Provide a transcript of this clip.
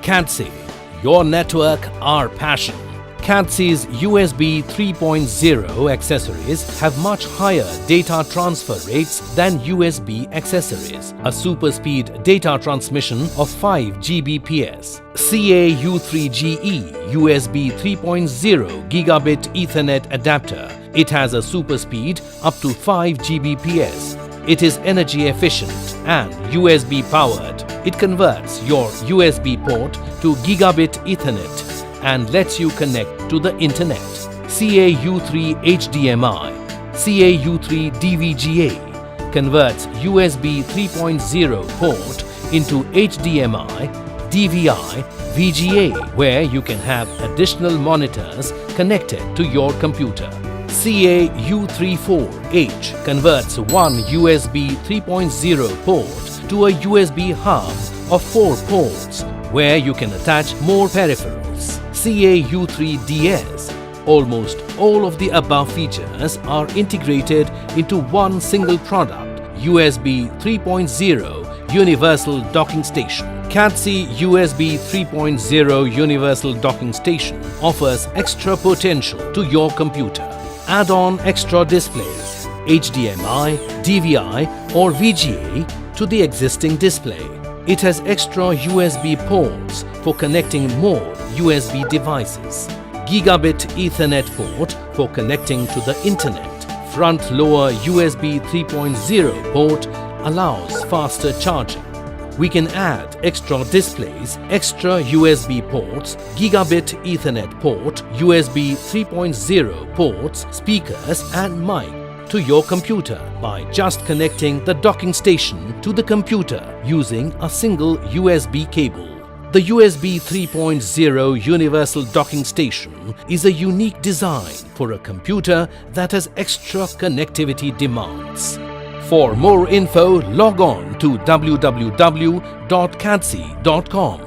CADSE, your network, our passion. CADSE's USB 3.0 accessories have much higher data transfer rates than USB accessories. A super speed data transmission of 5 Gbps. CA-U3GE USB 3.0 Gigabit Ethernet adapter. It has a super speed up to 5 Gbps. It is energy efficient and USB powered. It converts your USB port to Gigabit Ethernet and lets you connect to the internet. CA-U3 HDMI, CA-U3 DVGA converts USB 3.0 port into HDMI, DVI, VGA, where you can have additional monitors connected to your computer. CA-U34H converts one USB 3.0 port to a USB hub of 4 ports, where you can attach more peripherals. CA-U3DS. Almost all of the above features are integrated into one single product, USB 3.0 Universal Docking Station. CADSE USB 3.0 Universal Docking Station offers extra potential to your computer. Add on extra displays, HDMI, DVI or VGA to the existing display. It has extra USB ports for connecting more USB devices. Gigabit Ethernet port for connecting to the internet. Front-lower USB 3.0 port allows faster charging. We can add extra displays, extra USB ports, Gigabit Ethernet port, USB 3.0 ports, speakers and mic to your computer by just connecting the docking station to the computer using a single USB cable. The USB 3.0 Universal Docking Station is a unique design for a computer that has extra connectivity demands. For more info, log on to www.cadse.com.